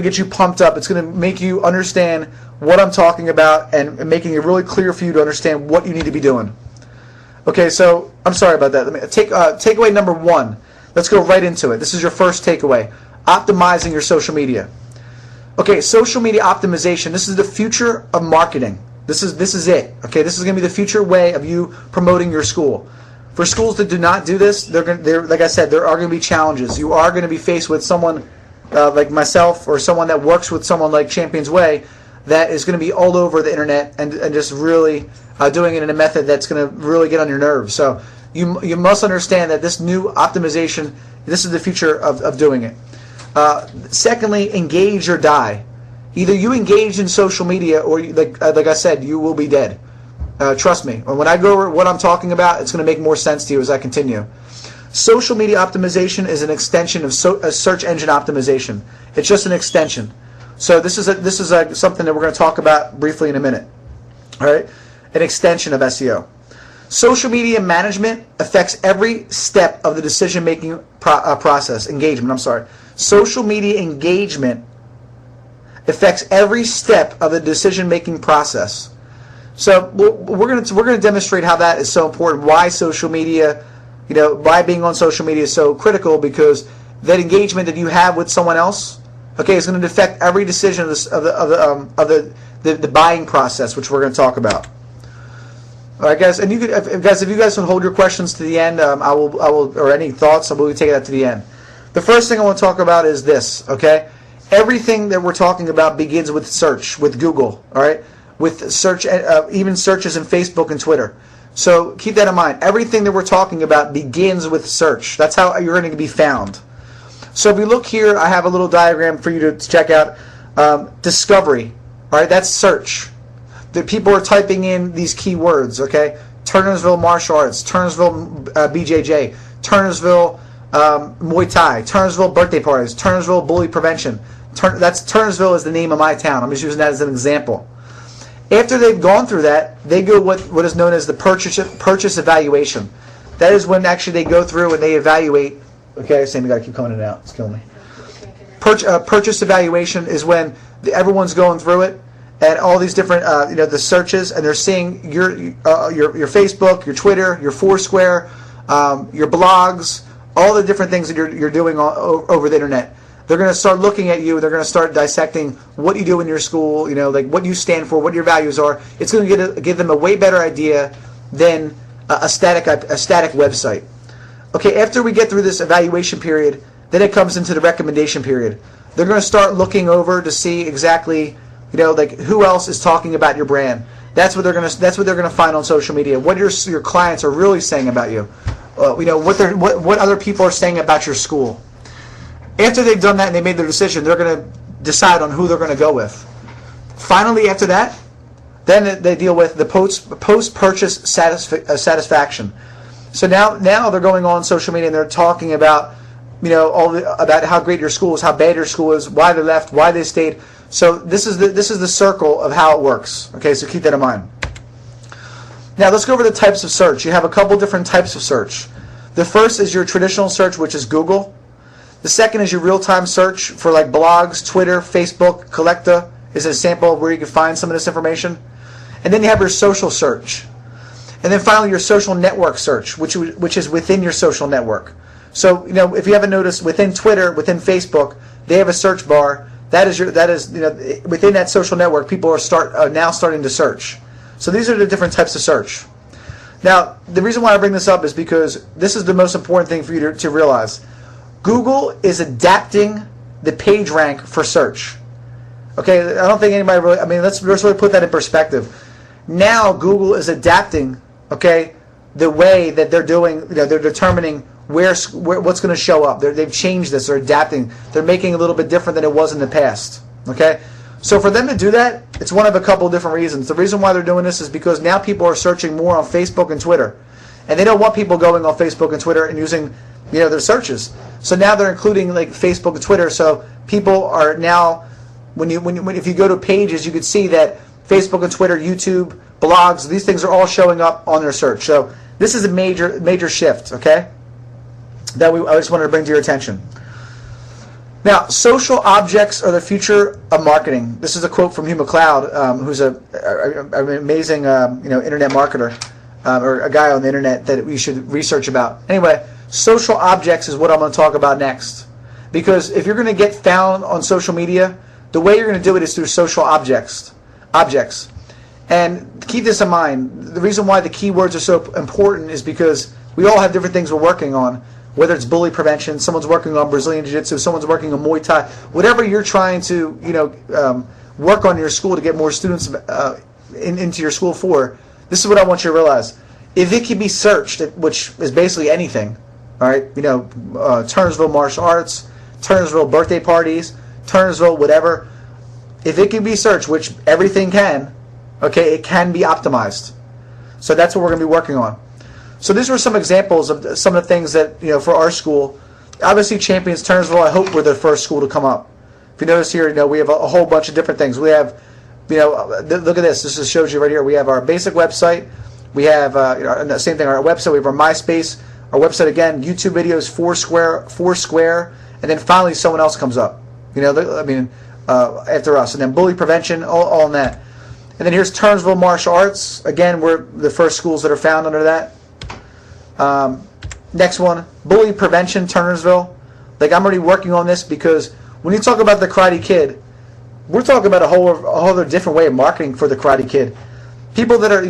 get you pumped up. It's going to make you understand what I'm talking about and making it really clear for you to understand what you need to be doing. Okay, so I'm sorry about that. Let me take takeaway number 1. Let's go right into it. This is your first takeaway: optimizing your social media. Okay, social media optimization. This is the future of marketing. This is it. Okay, this is going to be the future way of you promoting your school. For schools that do not do this, they're like I said, there are going to be challenges. You are going to be faced with someone like myself or someone that works with someone like ChampionsWay that is going to be all over the internet and just really doing it in a method that's going to really get on your nerves. So you must understand that this new optimization, this is the future of doing it. Secondly, engage or die. Either you engage in social media or, like I said, you will be dead. Trust me. When I go over what I'm talking about, it's going to make more sense to you as I continue. Social media optimization is an extension of search engine optimization. It's just an extension. So this is something that we're going to talk about briefly in a minute. All right, an extension of SEO. Social media management affects every step of the decision-making process. Engagement. I'm sorry. Social media engagement affects every step of the decision-making process. So we're going to demonstrate how that is so important. Why social media, why being on social media is so critical, because that engagement that you have with someone else, okay, is going to affect every decision of the buying process, which we're going to talk about. All right, guys, and if you guys would hold your questions to the end, I will, or any thoughts, I will take that to the end. The first thing I want to talk about is this. Okay, everything that we're talking about begins with search, with Google. All right, with search, even searches in Facebook and Twitter. So keep that in mind. Everything that we're talking about begins with search. That's how you're going to be found. So if you look here, I have a little diagram for you to check out. Discovery. All right, that's search. The people are typing in these keywords. Okay, Turnersville martial arts, Turnersville BJJ, Turnersville Muay Thai, Turnersville birthday parties, Turnersville bully prevention. Turnersville is the name of my town. I'm just using that as an example. After they've gone through that, they go what is known as the purchase evaluation. That is when actually they go through and they evaluate. Okay, Sam, you got to keep coming in and out. It's killing me. Purchase evaluation is when everyone's going through it and all these different the searches, and they're seeing your Facebook, your Twitter, your Foursquare, your blogs, all the different things that you're doing over the internet. They're going to start looking at you. They're going to start dissecting what you do in your school, like what you stand for, what your values are. It's going to give them a way better idea than a static website. Okay, after we get through this evaluation period, then it comes into the recommendation period. They're going to start looking over to see exactly, like who else is talking about your brand. That's what they're going to find on social media. What your clients are really saying about you. What other people are saying about your school. After they've done that and they made their decision, they're going to decide on who they're going to go with. Finally, after that, then they deal with the post-purchase satisfaction. So now they're going on social media and they're talking about, about how great your school is, how bad your school is, why they left, why they stayed. So this is the circle of how it works. Okay, so keep that in mind. Now let's go over the types of search. You have a couple different types of search. The first is your traditional search, which is Google. The second is your real-time search for like blogs, Twitter, Facebook. Collecta is a sample of where you can find some of this information. And then you have your social search. And then finally your social network search, which is within your social network. So if you haven't noticed, within Twitter, within Facebook, they have a search bar. That is within that social network, people are now starting to search. So these are the different types of search. Now the reason why I bring this up is because this is the most important thing for you to realize. Google is adapting the page rank for search. Okay, I don't think anybody really. Let's really put that in perspective. Now Google is adapting, okay, the way that they're doing. They're determining what's going to show up. They've changed this. They're adapting. They're making it a little bit different than it was in the past. Okay, so for them to do that, it's one of a couple of different reasons. The reason why they're doing this is because now people are searching more on Facebook and Twitter, and they don't want people going on Facebook and Twitter and using their searches. So now they're including like Facebook and Twitter. So people are now, if you go to pages, you could see that Facebook and Twitter, YouTube, blogs, these things are all showing up on their search. So this is a major shift. Okay, that I just wanted to bring to your attention. Now, social objects are the future of marketing. This is a quote from Hugh McLeod, who's an amazing internet marketer, or a guy on the internet that we should research about. Anyway, social objects is what I'm going to talk about next. Because if you're going to get found on social media, the way you're going to do it is through social objects. And keep this in mind. The reason why the keywords are so important is because we all have different things we're working on. Whether it's bully prevention, someone's working on Brazilian Jiu-Jitsu, someone's working on Muay Thai, whatever you're trying to, work on in your school to get more students into your school for. This is what I want you to realize: if it can be searched, which is basically anything, all right, Turnersville martial arts, Turnersville birthday parties, Turnersville whatever. If it can be searched, which everything can, okay, it can be optimized. So that's what we're going to be working on. So these were some examples of some of the things that, for our school. Obviously, Champions Turnersville, I hope we're the first school to come up. If you notice here, we have a whole bunch of different things. We have, look at this. This just shows you right here. We have our basic website. We have, the same thing, our website. We have our MySpace. Our website, again, YouTube videos, Foursquare, and then finally someone else comes up. After us. And then bully prevention, all in that. And then here's Turnersville Martial Arts. Again, we're the first schools that are found under that. Next one, bully prevention, Turnersville. I'm already working on this because when you talk about the Karate Kid, we're talking about a whole other different way of marketing for the Karate Kid. People that are,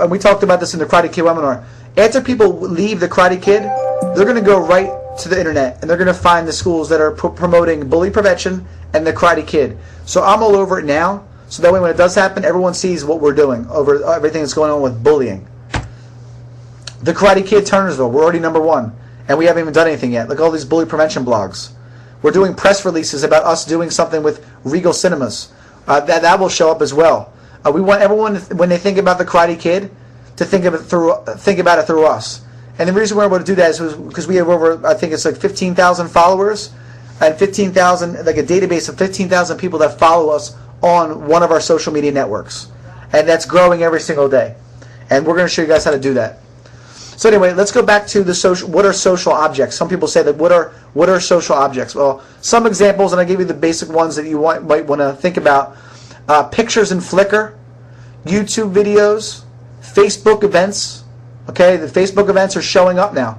and we talked about this in the Karate Kid webinar. After people leave the Karate Kid, they're going to go right to the internet and they're going to find the schools that are promoting bully prevention and the Karate Kid. So I'm all over it now. So that way when it does happen, everyone sees what we're doing over everything that's going on with bullying. The Karate Kid Turnersville, we're already #1, and we haven't even done anything yet. Look at all these bully prevention blogs. We're doing press releases about us doing something with Regal Cinemas. That will show up as well. We want everyone, when they think about the Karate Kid, to think about it through us. And the reason we're able to do that is because we have over, I think it's 15,000 followers, and 15,000, like a database of 15,000 people that follow us on one of our social media networks, and that's growing every single day. And we're going to show you guys how to do that. So anyway, let's go back to the social. What are social objects? Some people say that what are social objects? Well, some examples, and I give you the basic ones that you might want to think about. Pictures in Flickr, YouTube videos, Facebook events. Okay, the Facebook events are showing up now.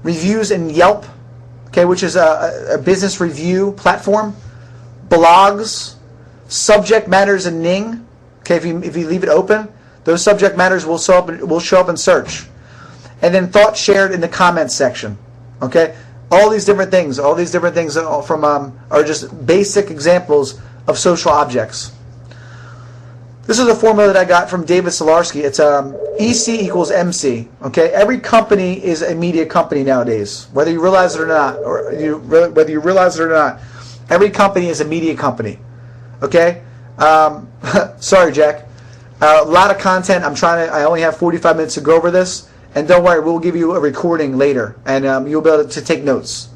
Reviews in Yelp, okay, which is a business review platform. Blogs, subject matters in Ning. Okay, if you leave it open, those subject matters will show up in search. And then thoughts shared in the comments section. Okay, all these different things are just basic examples of social objects. This is a formula that I got from David Solarski. It's EC equals MC. Okay, every company is a media company nowadays, whether you realize it or not, every company is a media company. Okay, sorry, Jack. A lot of content. I only have 45 minutes to go over this. And don't worry, we'll give you a recording later, and you'll be able to take notes.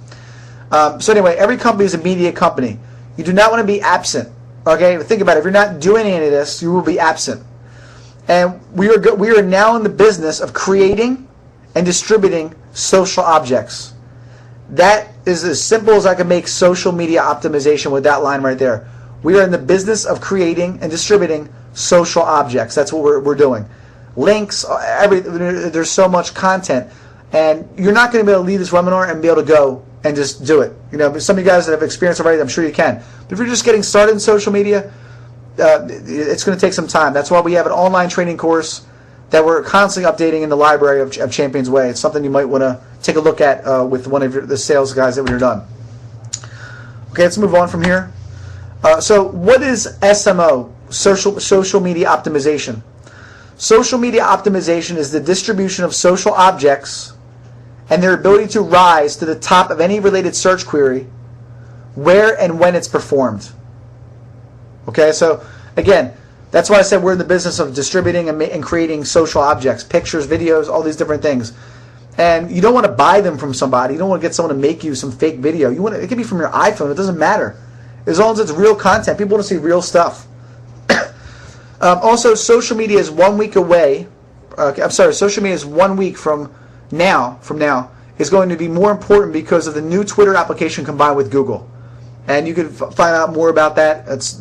So anyway, every company is a media company. You do not want to be absent. Okay, think about it. If you're not doing any of this, you will be absent. And we are now in the business of creating and distributing social objects. That is as simple as I can make social media optimization with that line right there. We are in the business of creating and distributing social objects. That's what we're doing. Links, there's so much content, and you're not going to be able to leave this webinar and be able to go and just do it. Some of you guys that have experience already, I'm sure you can. But if you're just getting started in social media, it's going to take some time. That's why we have an online training course that we're constantly updating in the library of ChampionsWay. It's something you might want to take a look at with one of the sales guys that when you're done. Okay, let's move on from here. So what is SMO, social media optimization? Social media optimization is the distribution of social objects and their ability to rise to the top of any related search query where and when it's performed. Okay, so again, that's why I said we're in the business of distributing and creating social objects, pictures, videos, all these different things. And you don't want to buy them from somebody. You don't want to get someone to make you some fake video. It can be from your iPhone. It doesn't matter. As long as it's real content. People want to see real stuff. Also, social media is 1 week away. Social media is 1 week from now is going to be more important because of the new Twitter application combined with Google. And you can find out more about that. It's